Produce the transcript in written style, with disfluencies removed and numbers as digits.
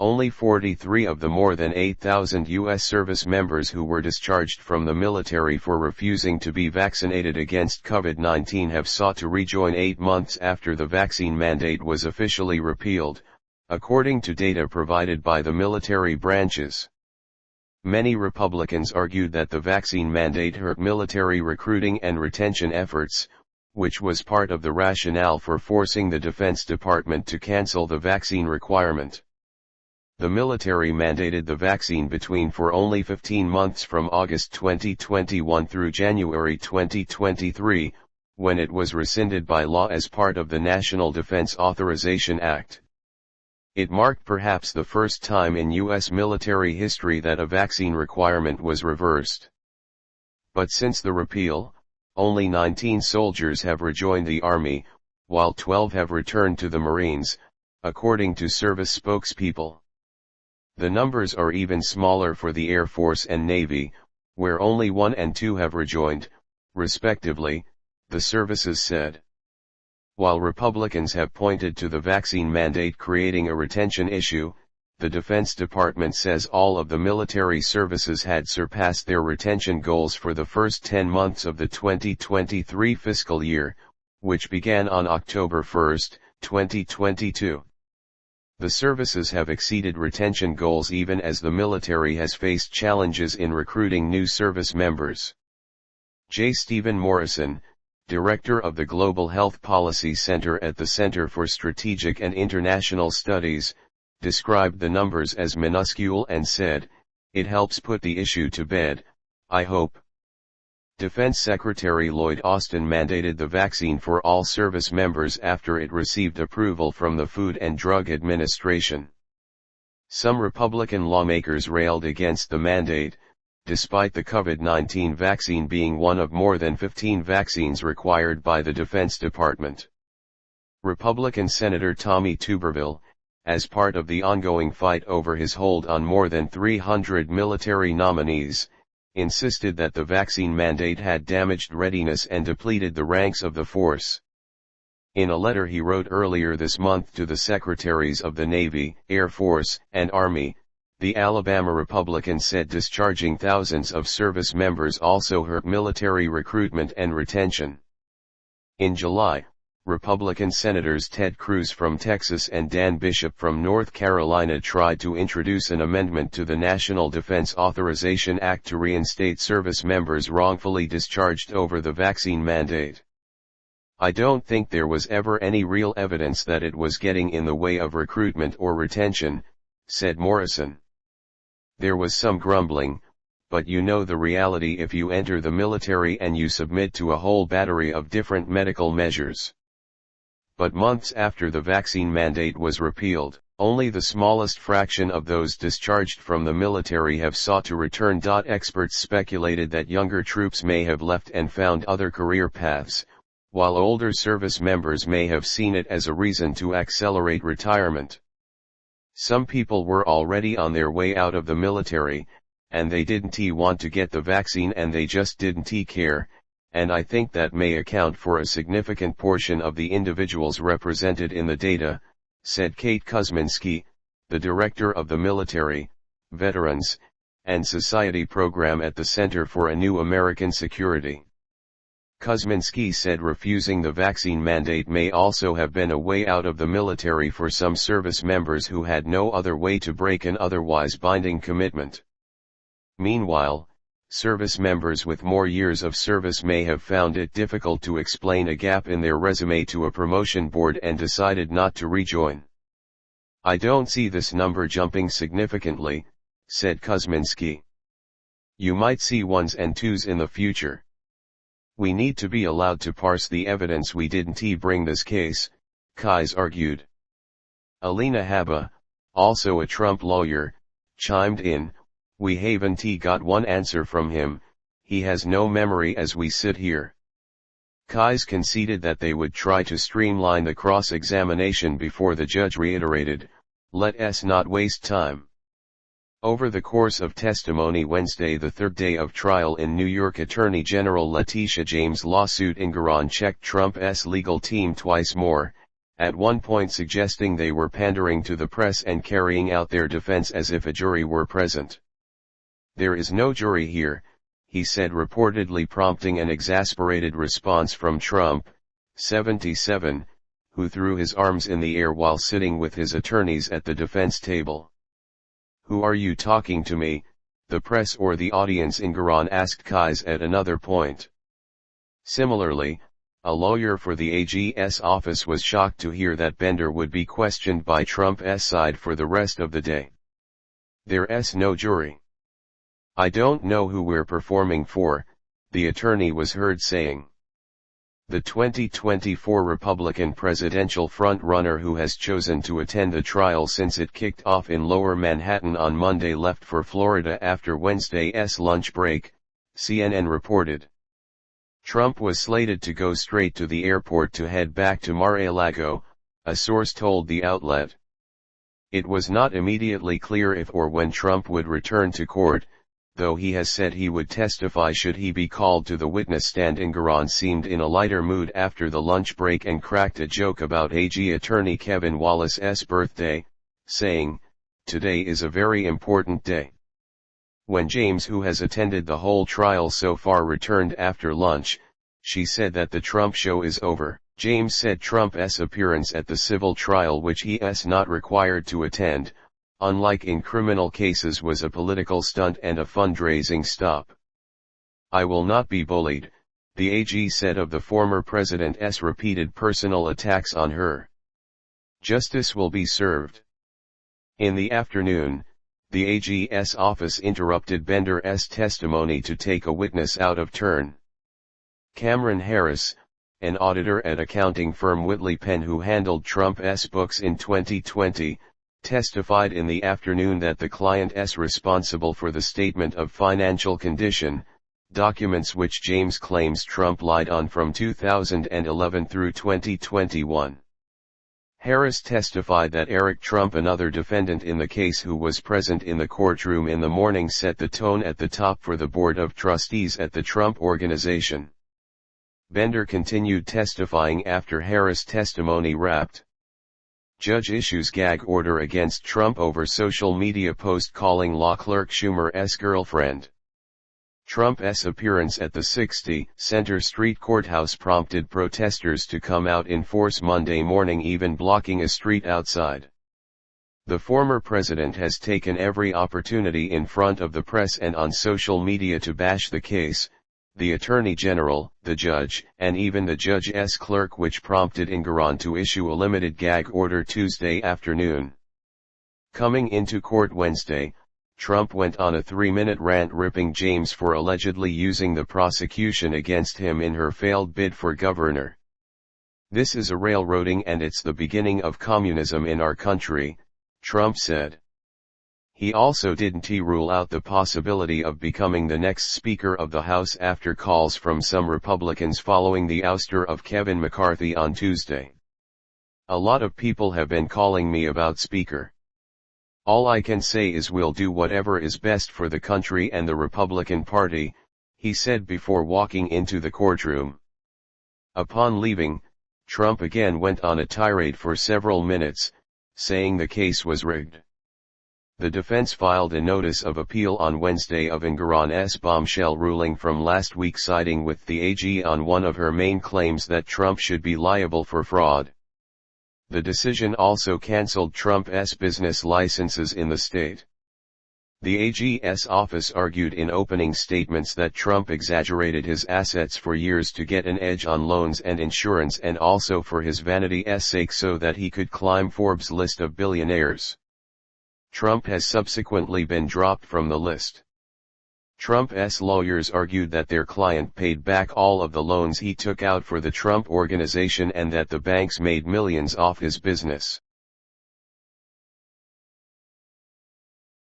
only 43 of the more than 8,000 U.S. service members who were discharged from the military for refusing to be vaccinated against COVID-19 have sought to rejoin 8 months after the vaccine mandate was officially repealed, according to data provided by the military branches. Many Republicans argued that the vaccine mandate hurt military recruiting and retention efforts, which was part of the rationale for forcing the Defense Department to cancel the vaccine requirement. The military mandated the vaccine for only 15 months from August 2021 through January 2023, when it was rescinded by law as part of the National Defense Authorization Act. It marked perhaps the first time in U.S. military history that a vaccine requirement was reversed. But since the repeal, only 19 soldiers have rejoined the Army, while 12 have returned to the Marines, according to service spokespeople. The numbers are even smaller for the Air Force and Navy, where only 1 and 2 have rejoined, respectively, the services said. While Republicans have pointed to the vaccine mandate creating a retention issue, the Defense Department says all of the military services had surpassed their retention goals for the first 10 months of the 2023 fiscal year, which began on October 1, 2022. The services have exceeded retention goals even as the military has faced challenges in recruiting new service members. J. Stephen Morrison, Director of the Global Health Policy Center at the Center for Strategic and International Studies, described the numbers as minuscule and said, "It helps put the issue to bed, I hope." Defense Secretary Lloyd Austin mandated the vaccine for all service members after it received approval from the Food and Drug Administration. Some Republican lawmakers railed against the mandate, despite the COVID-19 vaccine being one of more than 15 vaccines required by the Defense Department. Republican Senator Tommy Tuberville, as part of the ongoing fight over his hold on more than 300 military nominees, insisted that the vaccine mandate had damaged readiness and depleted the ranks of the force. In a letter he wrote earlier this month to the Secretaries of the Navy, Air Force, and Army, the Alabama Republican said discharging thousands of service members also hurt military recruitment and retention. In July, Republican Senators Ted Cruz from Texas and Dan Bishop from North Carolina tried to introduce an amendment to the National Defense Authorization Act to reinstate service members wrongfully discharged over the vaccine mandate. "I don't think there was ever any real evidence that it was getting in the way of recruitment or retention," said Morrison. "There was some grumbling, but you know the reality if you enter the military and you submit to a whole battery of different medical measures." But months after the vaccine mandate was repealed, only the smallest fraction of those discharged from the military have sought to return. Experts speculated that younger troops may have left and found other career paths, while older service members may have seen it as a reason to accelerate retirement. Some people were already on their way out of the military, and they didn't want to get the vaccine and they just didn't care, and I think that may account for a significant portion of the individuals represented in the data, said Kate Kuzminski, the director of the Military, Veterans, and Society program at the Center for a New American Security. Kuzminski said refusing the vaccine mandate may also have been a way out of the military for some service members who had no other way to break an otherwise binding commitment. Meanwhile, service members with more years of service may have found it difficult to explain a gap in their resume to a promotion board and decided not to rejoin. "I don't see this number jumping significantly," said Kuzminski. "You might see ones and twos in the future. We need to be allowed to parse the evidence. We didn't bring this case," Kais argued. Alina Habba, also a Trump lawyer, chimed in, "We haven't got one answer from him, he has no memory as we sit here." Kais conceded that they would try to streamline the cross-examination before the judge reiterated, "Let us not waste time." Over the course of testimony Wednesday, the third day of trial in New York, Attorney General Letitia James' lawsuit Engoron checked Trump's legal team twice more, at one point suggesting they were pandering to the press and carrying out their defense as if a jury were present. "There is no jury here," he said, reportedly prompting an exasperated response from Trump, 77, who threw his arms in the air while sitting with his attorneys at the defense table. "Who are you talking to me, the press or the audience?" Engoron asked Kise at another point. Similarly, a lawyer for the AG's office was shocked to hear that Bender would be questioned by Trump's side for the rest of the day. "There's no jury. I don't know who we're performing for," the attorney was heard saying. The 2024 Republican presidential front-runner, who has chosen to attend the trial since it kicked off in Lower Manhattan on Monday, left for Florida after Wednesday's lunch break, CNN reported. Trump was slated to go straight to the airport to head back to Mar-a-Lago, a source told the outlet. It was not immediately clear if or when Trump would return to court, though he has said he would testify should he be called to the witness stand. Engoron seemed in a lighter mood after the lunch break and cracked a joke about AG attorney Kevin Wallace's birthday, saying, "Today is a very important day." When James, who has attended the whole trial so far, returned after lunch, she said that the Trump show is over. James said Trump's appearance at the civil trial, which he is not required to attend, unlike in criminal cases, was a political stunt and a fundraising stop. "I will not be bullied," the AG said of the former president's repeated personal attacks on her. "Justice will be served." In the afternoon, the AG's office interrupted Bender's testimony to take a witness out of turn. Cameron Harris, an auditor at accounting firm Whitley Penn who handled Trump's books in 2020, testified in the afternoon that the client is responsible for the statement of financial condition, documents which James claims Trump lied on from 2011 through 2021. Harris testified that Eric Trump, another defendant in the case who was present in the courtroom in the morning, set the tone at the top for the board of trustees at the Trump Organization. Bender continued testifying after Harris' testimony wrapped. Judge issues gag order against Trump over social media post calling law clerk Schumer's girlfriend. Trump's appearance at the 60 Center Street courthouse prompted protesters to come out in force Monday morning, even blocking a street outside. The former president has taken every opportunity in front of the press and on social media to bash the case, the attorney general, the judge, and even the judge's clerk, which prompted Engoron to issue a limited gag order Tuesday afternoon. Coming into court Wednesday, Trump went on a 3-minute rant ripping James for allegedly using the prosecution against him in her failed bid for governor. "This is a railroading and it's the beginning of communism in our country," Trump said. He also didn't rule out the possibility of becoming the next Speaker of the House after calls from some Republicans following the ouster of Kevin McCarthy on Tuesday. "A lot of people have been calling me about Speaker. All I can say is we'll do whatever is best for the country and the Republican Party," he said before walking into the courtroom. Upon leaving, Trump again went on a tirade for several minutes, saying the case was rigged. The defense filed a notice of appeal on Wednesday of Engoron's bombshell ruling from last week, siding with the AG on one of her main claims that Trump should be liable for fraud. The decision also cancelled Trump's business licenses in the state. The AG's office argued in opening statements that Trump exaggerated his assets for years to get an edge on loans and insurance, and also for his vanity's sake so that he could climb Forbes' list of billionaires. Trump has subsequently been dropped from the list. Trump's lawyers argued that their client paid back all of the loans he took out for the Trump Organization and that the banks made millions off his business.